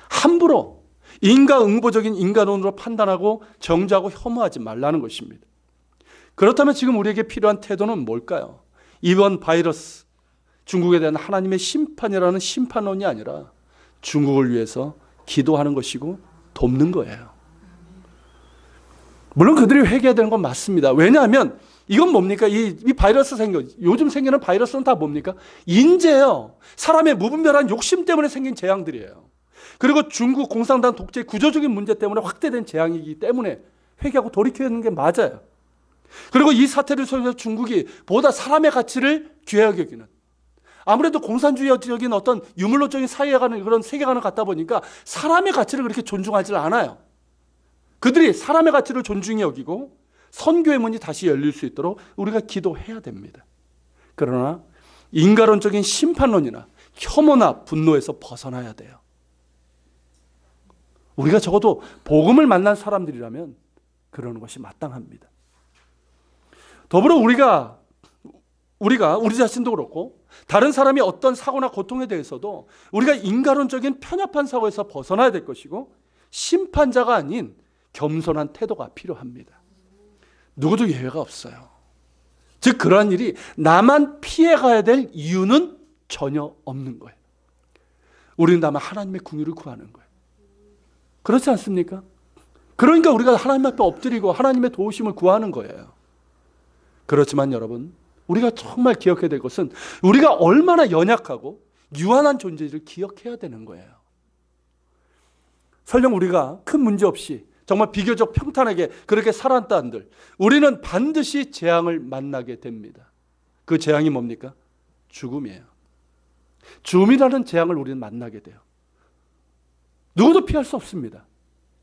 함부로 인과응보적인 인간론으로 판단하고 정죄하고 혐오하지 말라는 것입니다. 그렇다면 지금 우리에게 필요한 태도는 뭘까요? 이번 바이러스, 중국에 대한 하나님의 심판이라는 심판론이 아니라 중국을 위해서 기도하는 것이고 돕는 거예요. 물론 그들이 회개해야 되는 건 맞습니다. 왜냐하면 이건 뭡니까? 이 바이러스 요즘 생기는 바이러스는 다 뭡니까? 인재예요. 사람의 무분별한 욕심 때문에 생긴 재앙들이에요. 그리고 중국 공산당 독재 구조적인 문제 때문에 확대된 재앙이기 때문에 회개하고 돌이켜야 하는 게 맞아요. 그리고 이 사태를 통해서 중국이 보다 사람의 가치를 귀하게 여기는, 아무래도 공산주의적인 어떤 유물론적인 사회관을, 그런 세계관을 갖다 보니까 사람의 가치를 그렇게 존중하지 않아요. 그들이 사람의 가치를 존중히 여기고 선교의 문이 다시 열릴 수 있도록 우리가 기도해야 됩니다. 그러나 인간론적인 심판론이나 혐오나 분노에서 벗어나야 돼요. 우리가 적어도 복음을 만난 사람들이라면 그러는 것이 마땅합니다. 더불어 우리가 우리 자신도 그렇고 다른 사람이 어떤 사고나 고통에 대해서도 우리가 인간론적인 편협한 사고에서 벗어나야 될 것이고 심판자가 아닌 겸손한 태도가 필요합니다. 누구도 예외가 없어요. 즉 그러한 일이 나만 피해가야 될 이유는 전혀 없는 거예요. 우리는 다만 하나님의 긍휼을 구하는 거예요. 그렇지 않습니까? 그러니까 우리가 하나님 앞에 엎드리고 하나님의 도우심을 구하는 거예요. 그렇지만 여러분, 우리가 정말 기억해야 될 것은 우리가 얼마나 연약하고 유한한 존재를 기억해야 되는 거예요. 설령 우리가 큰 문제 없이 정말 비교적 평탄하게 그렇게 살았다 한들 우리는 반드시 재앙을 만나게 됩니다. 그 재앙이 뭡니까? 죽음이에요. 죽음이라는 재앙을 우리는 만나게 돼요. 누구도 피할 수 없습니다.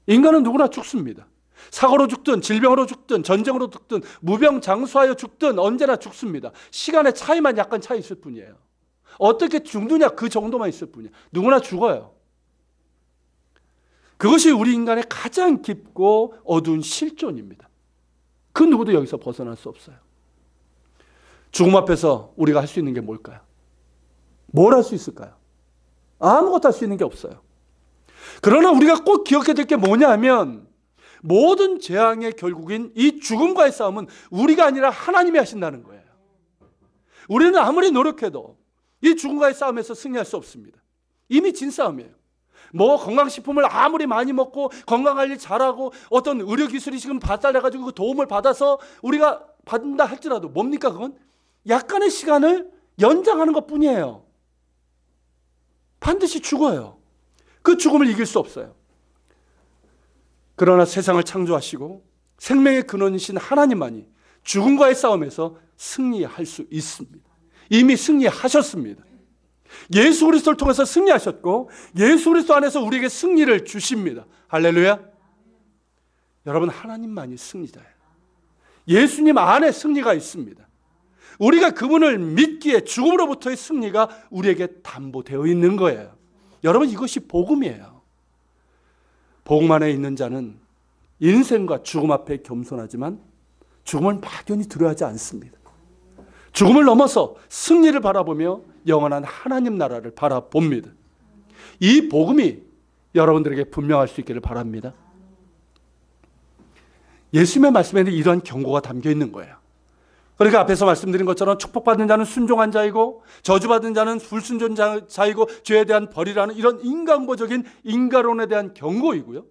인간은 누구나 죽습니다. 사고로 죽든 질병으로 죽든 전쟁으로 죽든 무병장수하여 죽든 언제나 죽습니다. 시간의 차이만 약간 차이 있을 뿐이에요. 어떻게 죽느냐 그 정도만 있을 뿐이에요. 누구나 죽어요. 그것이 우리 인간의 가장 깊고 어두운 실존입니다. 그 누구도 여기서 벗어날 수 없어요. 죽음 앞에서 우리가 할 수 있는 게 뭘까요? 뭘 할 수 있을까요? 아무것도 할 수 있는 게 없어요. 그러나 우리가 꼭 기억해야 될 게 뭐냐면 모든 재앙의 결국인 이 죽음과의 싸움은 우리가 아니라 하나님이 하신다는 거예요. 우리는 아무리 노력해도 이 죽음과의 싸움에서 승리할 수 없습니다. 이미 진 싸움이에요. 뭐 건강식품을 아무리 많이 먹고 건강관리 잘하고 어떤 의료기술이 지금 발달해가지고 그 도움을 받아서 우리가 받는다 할지라도 뭡니까? 그건 약간의 시간을 연장하는 것 뿐이에요. 반드시 죽어요. 그 죽음을 이길 수 없어요. 그러나 세상을 창조하시고 생명의 근원이신 하나님만이 죽음과의 싸움에서 승리할 수 있습니다. 이미 승리하셨습니다. 예수 그리스도를 통해서 승리하셨고 예수 그리스도 안에서 우리에게 승리를 주십니다. 할렐루야. 여러분, 하나님만이 승리자예요. 예수님 안에 승리가 있습니다. 우리가 그분을 믿기에 죽음으로부터의 승리가 우리에게 담보되어 있는 거예요. 여러분, 이것이 복음이에요. 복음 안에 있는 자는 인생과 죽음 앞에 겸손하지만 죽음을 막연히 두려워하지 않습니다. 죽음을 넘어서 승리를 바라보며 영원한 하나님 나라를 바라봅니다. 이 복음이 여러분들에게 분명할 수 있기를 바랍니다. 예수님의 말씀에는 이러한 경고가 담겨 있는 거예요. 그러니까 앞에서 말씀드린 것처럼 축복받는 자는 순종한 자이고 저주받은 자는 불순종한 자이고 죄에 대한 벌이라는 이런 인간보적인 인간론에 대한 경고이고요.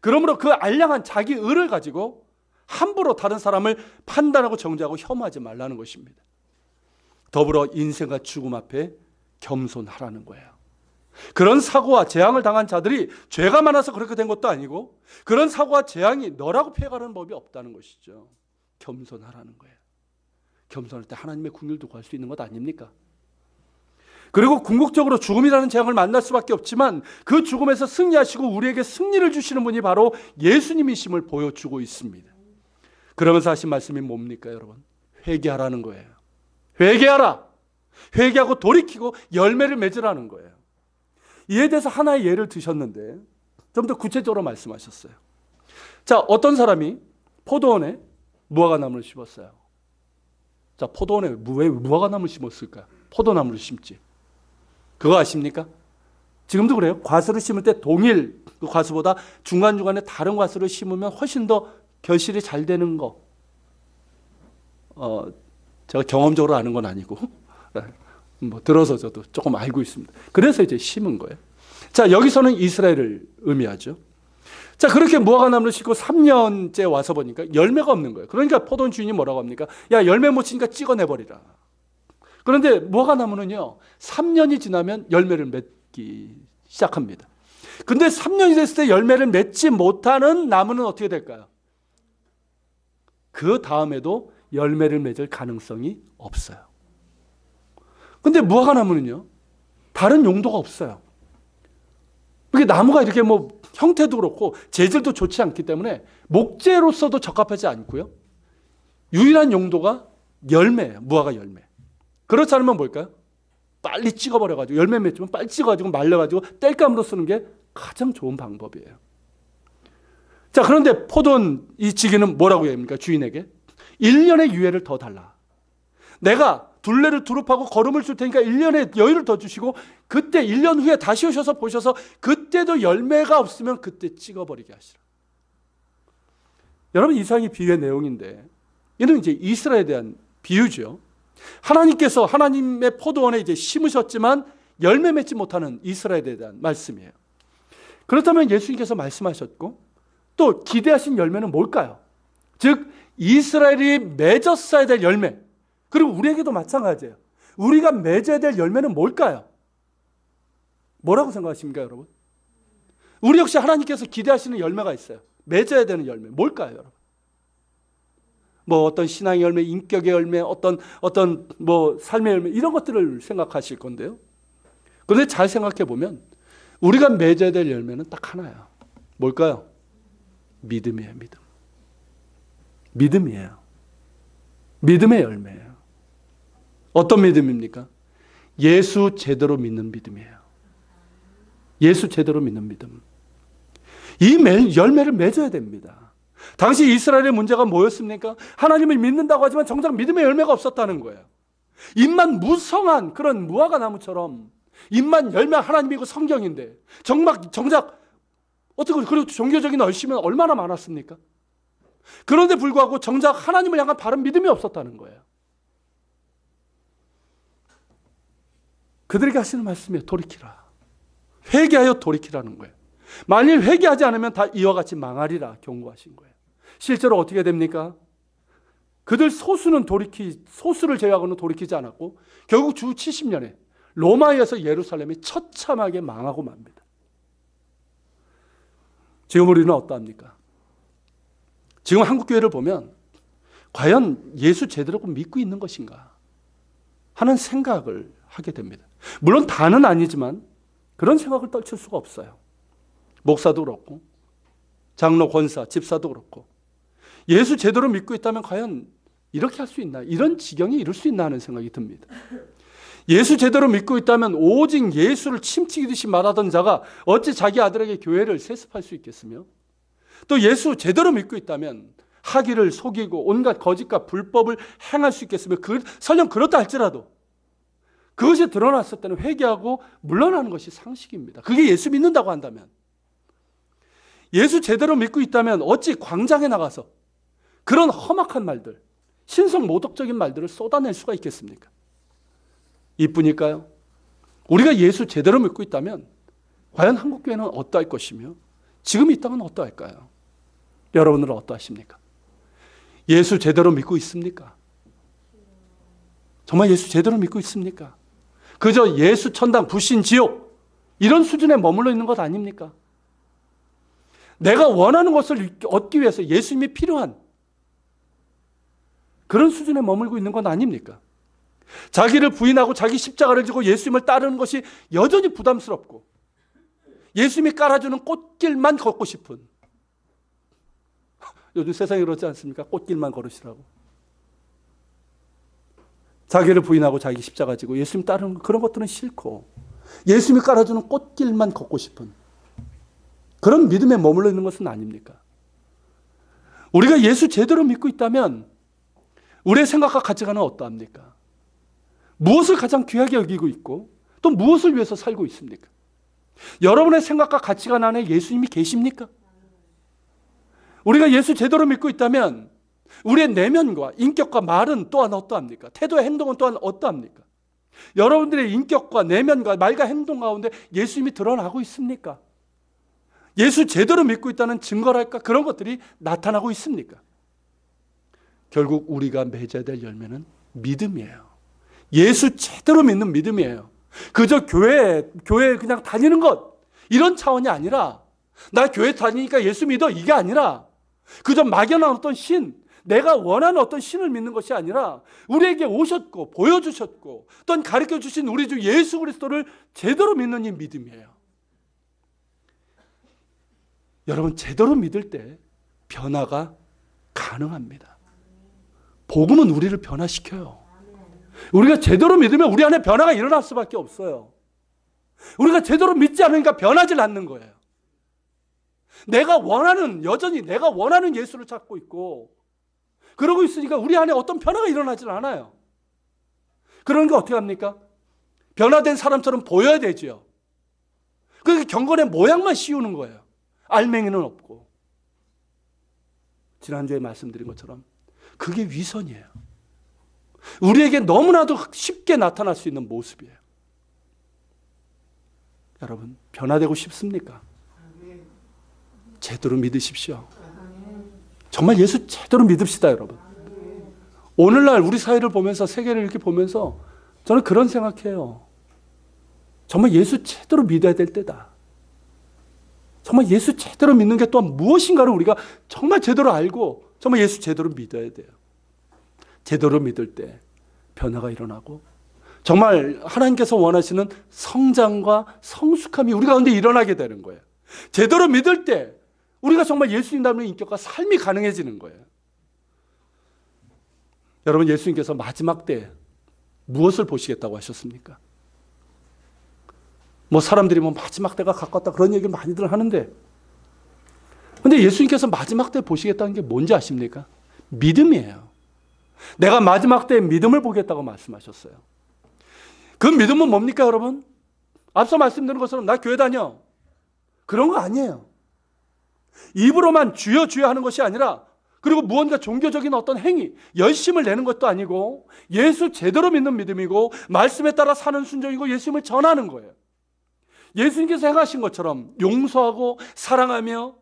그러므로 그 알량한 자기 의를 가지고 함부로 다른 사람을 판단하고 정죄하고 혐오하지 말라는 것입니다. 더불어 인생과 죽음 앞에 겸손하라는 거예요. 그런 사고와 재앙을 당한 자들이 죄가 많아서 그렇게 된 것도 아니고 그런 사고와 재앙이 너라고 피해가는 법이 없다는 것이죠. 겸손하라는 거예요. 겸손할 때 하나님의 긍휼도 구할 수 있는 것 아닙니까? 그리고 궁극적으로 죽음이라는 재앙을 만날 수밖에 없지만 그 죽음에서 승리하시고 우리에게 승리를 주시는 분이 바로 예수님이심을 보여주고 있습니다. 그러면서 하신 말씀이 뭡니까, 여러분? 회개하라는 거예요. 회개하라. 회개하고 돌이키고 열매를 맺으라는 거예요. 이에 대해서 하나의 예를 드셨는데 좀 더 구체적으로 말씀하셨어요. 자, 어떤 사람이 포도원에 무화과나무를 심었어요. 자, 포도원에 왜 무화과나무를 심었을까요? 포도나무를 심지. 그거 아십니까? 지금도 그래요. 과수를 심을 때 동일 그 과수보다 중간중간에 다른 과수를 심으면 훨씬 더 결실이 잘 되는 거. 제가 경험적으로 아는 건 아니고 뭐 들어서 저도 조금 알고 있습니다. 그래서 이제 심은 거예요. 자, 여기서는 이스라엘을 의미하죠. 자, 그렇게 무화과나무를 심고 3년째 와서 보니까 열매가 없는 거예요. 그러니까 포도원 주인이 뭐라고 합니까? 야, 열매 못 치니까 찍어내버리라. 그런데 무화과나무는요, 3년이 지나면 열매를 맺기 시작합니다. 근데 3년이 됐을 때 열매를 맺지 못하는 나무는 어떻게 될까요? 그 다음에도 열매를 맺을 가능성이 없어요. 근데 무화과나무는요, 다른 용도가 없어요. 이게 나무가 이렇게 뭐 형태도 그렇고 재질도 좋지 않기 때문에 목재로서도 적합하지 않고요. 유일한 용도가 열매예요. 무화과 열매. 그렇지 않으면 뭘까요? 빨리 찍어버려가지고 열매 맺으면 빨리 찍어가지고 말려가지고 땔감으로 쓰는 게 가장 좋은 방법이에요. 자, 그런데 포도원 이 지기는 뭐라고 합니까? 주인에게 1년의 유예를 더 달라. 내가 둘레를 두릅하고 걸음을 줄 테니까 1년의 여유를 더 주시고 그때 1년 후에 다시 오셔서 보셔서 그때도 열매가 없으면 그때 찍어버리게 하시라. 여러분, 이상이 비유의 내용인데 이는 이제 이스라엘에 대한 비유죠. 하나님께서 하나님의 포도원에 이제 심으셨지만 열매 맺지 못하는 이스라엘에 대한 말씀이에요. 그렇다면 예수님께서 말씀하셨고 또 기대하신 열매는 뭘까요? 즉 이스라엘이 맺었어야 될 열매, 그리고 우리에게도 마찬가지예요. 우리가 맺어야 될 열매는 뭘까요? 뭐라고 생각하십니까, 여러분? 우리 역시 하나님께서 기대하시는 열매가 있어요. 맺어야 되는 열매 뭘까요, 여러분? 뭐 어떤 신앙의 열매, 인격의 열매, 어떤 뭐 삶의 열매, 이런 것들을 생각하실 건데요. 그런데 잘 생각해 보면 우리가 맺어야 될 열매는 딱 하나예요. 뭘까요? 믿음이에요. 믿음. 믿음이에요. 믿음의 열매예요. 어떤 믿음입니까? 예수 제대로 믿는 믿음이에요. 예수 제대로 믿는 믿음. 이 열매를 맺어야 됩니다. 당시 이스라엘의 문제가 뭐였습니까? 하나님을 믿는다고 하지만 정작 믿음의 열매가 없었다는 거예요. 입만 무성한 그런 무화과 나무처럼 입만 열면 하나님이고 성경인데 정작 어떻게 그리고 종교적인 열심은 얼마나 많았습니까? 그런데 불구하고 정작 하나님을 향한 바른 믿음이 없었다는 거예요. 그들에게 하시는 말씀이에요. 돌이키라. 회개하여 돌이키라는 거예요. 만일 회개하지 않으면 다 이와 같이 망하리라 경고하신 거예요. 실제로 어떻게 됩니까? 그들 소수를 제외하고는 돌이키지 않았고 결국 주 70년에 로마에 의해서 예루살렘이 처참하게 망하고 맙니다. 지금 우리는 어떠합니까? 지금 한국교회를 보면 과연 예수 제대로 믿고 있는 것인가 하는 생각을 하게 됩니다. 물론 다는 아니지만 그런 생각을 떨칠 수가 없어요. 목사도 그렇고 장로, 권사, 집사도 그렇고 예수 제대로 믿고 있다면 과연 이렇게 할 수 있나? 이런 지경에 이를 수 있나 하는 생각이 듭니다. 예수 제대로 믿고 있다면 오직 예수를 침튀기듯이 말하던 자가 어찌 자기 아들에게 교회를 세습할 수 있겠으며, 또 예수 제대로 믿고 있다면 하기를 속이고 온갖 거짓과 불법을 행할 수 있겠으며, 설령 그렇다 할지라도 그것이 드러났을 때는 회개하고 물러나는 것이 상식입니다. 그게 예수 믿는다고 한다면, 예수 제대로 믿고 있다면 어찌 광장에 나가서 그런 험악한 말들, 신성 모독적인 말들을 쏟아낼 수가 있겠습니까? 이뿐일까요? 우리가 예수 제대로 믿고 있다면 과연 한국교회는 어떠할 것이며 지금 이 땅은 어떠할까요? 여러분들은 어떠하십니까? 예수 제대로 믿고 있습니까? 정말 예수 제대로 믿고 있습니까? 그저 예수 천당, 불신 지옥 이런 수준에 머물러 있는 것 아닙니까? 내가 원하는 것을 얻기 위해서 예수님이 필요한 그런 수준에 머물고 있는 건 아닙니까? 자기를 부인하고 자기 십자가를 지고 예수님을 따르는 것이 여전히 부담스럽고 예수님이 깔아주는 꽃길만 걷고 싶은, 요즘 세상이 그렇지 않습니까? 꽃길만 걸으시라고. 자기를 부인하고 자기 십자가 지고 예수님 따르는 그런 것들은 싫고 예수님이 깔아주는 꽃길만 걷고 싶은 그런 믿음에 머물러 있는 것은 아닙니까? 우리가 예수 제대로 믿고 있다면 우리의 생각과 가치관은 어떠합니까? 무엇을 가장 귀하게 여기고 있고 또 무엇을 위해서 살고 있습니까? 여러분의 생각과 가치관 안에 예수님이 계십니까? 우리가 예수 제대로 믿고 있다면 우리의 내면과 인격과 말은 또한 어떠합니까? 태도의 행동은 또한 어떠합니까? 여러분들의 인격과 내면과 말과 행동 가운데 예수님이 드러나고 있습니까? 예수 제대로 믿고 있다는 증거랄까? 그런 것들이 나타나고 있습니까? 결국 우리가 맺어야 될 열매는 믿음이에요. 예수 제대로 믿는 믿음이에요. 그저 교회에 그냥 다니는 것 이런 차원이 아니라, 나 교회 다니니까 예수 믿어 이게 아니라, 그저 막연한 어떤 신, 내가 원하는 어떤 신을 믿는 것이 아니라 우리에게 오셨고 보여주셨고 또한 가르쳐주신 우리 주 예수 그리스도를 제대로 믿는 이 믿음이에요. 여러분, 제대로 믿을 때 변화가 가능합니다. 복음은 우리를 변화시켜요. 우리가 제대로 믿으면 우리 안에 변화가 일어날 수밖에 없어요. 우리가 제대로 믿지 않으니까 변하지 않는 거예요. 여전히 내가 원하는 예수를 찾고 있고 그러고 있으니까 우리 안에 어떤 변화가 일어나질 않아요. 그러니까 어떻게 합니까? 변화된 사람처럼 보여야 되죠. 그러니까 경건의 모양만 씌우는 거예요. 알맹이는 없고. 지난주에 말씀드린 것처럼 그게 위선이에요. 우리에게 너무나도 쉽게 나타날 수 있는 모습이에요. 여러분, 변화되고 싶습니까? 제대로 믿으십시오. 정말 예수 제대로 믿읍시다, 여러분. 오늘날 우리 사회를 보면서, 세계를 이렇게 보면서 저는 그런 생각해요. 정말 예수 제대로 믿어야 될 때다. 정말 예수 제대로 믿는 게 또한 무엇인가를 우리가 정말 제대로 알고 정말 예수 제대로 믿어야 돼요. 제대로 믿을 때 변화가 일어나고 정말 하나님께서 원하시는 성장과 성숙함이 우리 가운데 일어나게 되는 거예요. 제대로 믿을 때 우리가 정말 예수님 닮은 인격과 삶이 가능해지는 거예요. 여러분, 예수님께서 마지막 때 무엇을 보시겠다고 하셨습니까? 사람들이 마지막 때가 가깝다 그런 얘기를 많이들 하는데, 근데 예수님께서 마지막 때 보시겠다는 게 뭔지 아십니까? 믿음이에요. 내가 마지막 때에 믿음을 보겠다고 말씀하셨어요. 그 믿음은 뭡니까, 여러분? 앞서 말씀드린 것처럼 나 교회 다녀, 그런 거 아니에요. 입으로만 주여 주여 하는 것이 아니라, 그리고 무언가 종교적인 어떤 행위, 열심을 내는 것도 아니고 예수 제대로 믿는 믿음이고 말씀에 따라 사는 순종이고 예수님을 전하는 거예요. 예수님께서 행하신 것처럼 용서하고 사랑하며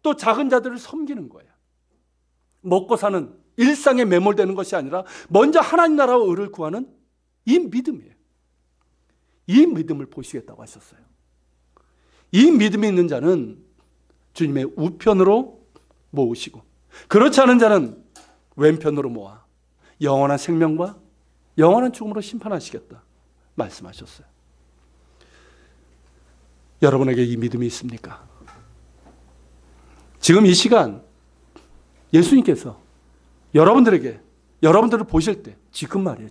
또 작은 자들을 섬기는 거예요. 먹고 사는 일상에 매몰되는 것이 아니라 먼저 하나님 나라와 의를 구하는 이 믿음이에요. 이 믿음을 보시겠다고 하셨어요. 이 믿음이 있는 자는 주님의 우편으로 모으시고 그렇지 않은 자는 왼편으로 모아 영원한 생명과 영원한 죽음으로 심판하시겠다 말씀하셨어요. 여러분에게 이 믿음이 있습니까? 지금 이 시간 예수님께서 여러분들을 보실 때 지금 말이에요.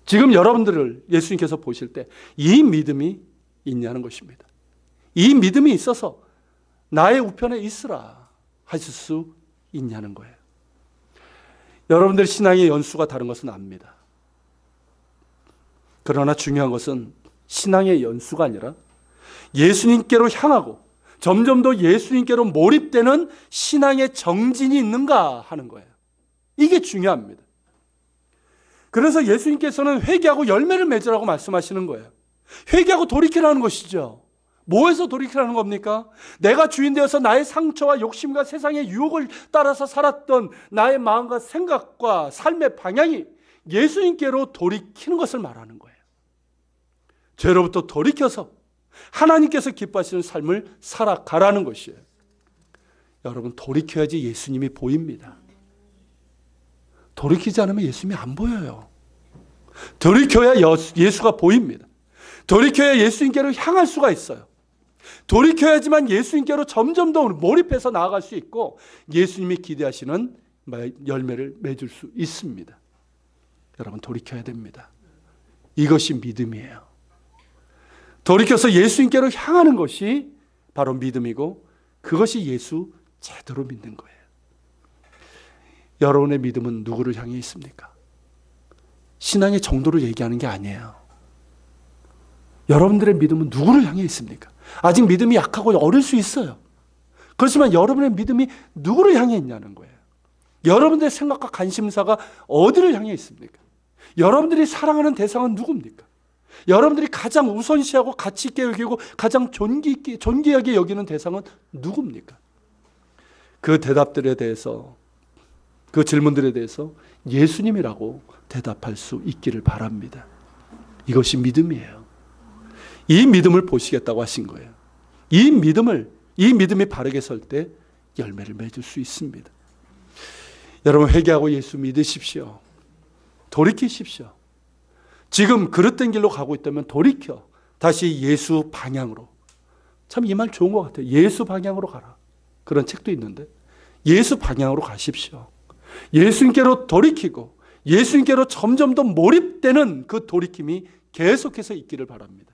지금 여러분들을 예수님께서 보실 때 이 믿음이 있냐는 것입니다. 이 믿음이 있어서 나의 우편에 있으라 하실 수 있냐는 거예요. 여러분들 신앙의 연수가 다른 것은 압니다. 그러나 중요한 것은 신앙의 연수가 아니라 예수님께로 향하고 점점 더 예수님께로 몰입되는 신앙의 정진이 있는가 하는 거예요. 이게 중요합니다. 그래서 예수님께서는 회개하고 열매를 맺으라고 말씀하시는 거예요. 회개하고 돌이키라는 것이죠. 뭐에서 돌이키라는 겁니까? 내가 주인 되어서 나의 상처와 욕심과 세상의 유혹을 따라서 살았던 나의 마음과 생각과 삶의 방향이 예수님께로 돌이키는 것을 말하는 거예요. 죄로부터 돌이켜서 하나님께서 기뻐하시는 삶을 살아가라는 것이에요. 여러분, 돌이켜야지 예수님이 보입니다. 돌이키지 않으면 예수님이 안 보여요. 돌이켜야 예수가 보입니다. 돌이켜야 예수님께로 향할 수가 있어요. 돌이켜야지만 예수님께로 점점 더 몰입해서 나아갈 수 있고 예수님이 기대하시는 열매를 맺을 수 있습니다. 여러분, 돌이켜야 됩니다. 이것이 믿음이에요. 돌이켜서 예수님께로 향하는 것이 바로 믿음이고 그것이 예수 제대로 믿는 거예요. 여러분의 믿음은 누구를 향해 있습니까? 신앙의 정도를 얘기하는 게 아니에요. 여러분들의 믿음은 누구를 향해 있습니까? 아직 믿음이 약하고 어릴 수 있어요. 그렇지만 여러분의 믿음이 누구를 향해 있냐는 거예요. 여러분들의 생각과 관심사가 어디를 향해 있습니까? 여러분들이 사랑하는 대상은 누굽니까? 여러분들이 가장 우선시하고 가치 있게 여기고 가장 존귀하게 여기는 대상은 누굽니까? 그 대답들에 대해서, 그 질문들에 대해서 예수님이라고 대답할 수 있기를 바랍니다. 이것이 믿음이에요. 이 믿음을 보시겠다고 하신 거예요. 이 믿음이 바르게 설 때 열매를 맺을 수 있습니다. 여러분, 회개하고 예수 믿으십시오. 돌이키십시오. 지금 그릇된 길로 가고 있다면 돌이켜 다시 예수 방향으로. 참 이 말 좋은 것 같아요. 예수 방향으로 가라. 그런 책도 있는데 예수 방향으로 가십시오. 예수님께로 돌이키고 예수님께로 점점 더 몰입되는 그 돌이킴이 계속해서 있기를 바랍니다.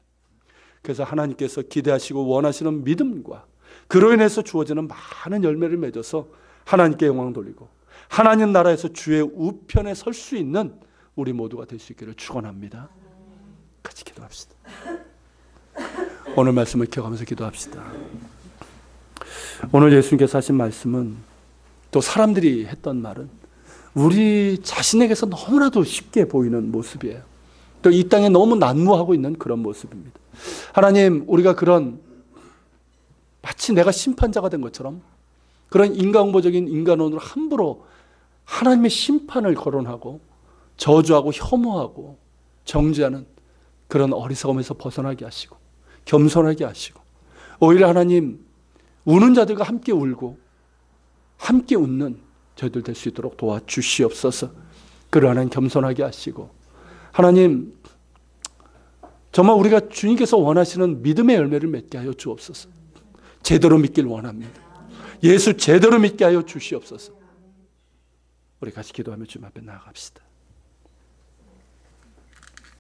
그래서 하나님께서 기대하시고 원하시는 믿음과 그로 인해서 주어지는 많은 열매를 맺어서 하나님께 영광 돌리고 하나님 나라에서 주의 우편에 설 수 있는 우리 모두가 될 수 있기를 축원합니다. 같이 기도합시다. 오늘 말씀을 기억하면서 기도합시다. 오늘 예수님께서 하신 말씀은 또 사람들이 했던 말은 우리 자신에게서 너무나도 쉽게 보이는 모습이에요. 또 이 땅에 너무 난무하고 있는 그런 모습입니다. 하나님, 우리가 그런 마치 내가 심판자가 된 것처럼 그런 인간보적인 인간론으로 함부로 하나님의 심판을 거론하고 저주하고 혐오하고 정죄하는 그런 어리석음에서 벗어나게 하시고 겸손하게 하시고 오히려 하나님, 우는 자들과 함께 울고 함께 웃는 저희들 될 수 있도록 도와주시옵소서. 그러한 겸손하게 하시고 하나님, 정말 우리가 주님께서 원하시는 믿음의 열매를 맺게 하여 주옵소서. 제대로 믿길 원합니다. 예수 제대로 믿게 하여 주시옵소서. 우리 같이 기도하며 주님 앞에 나아갑시다.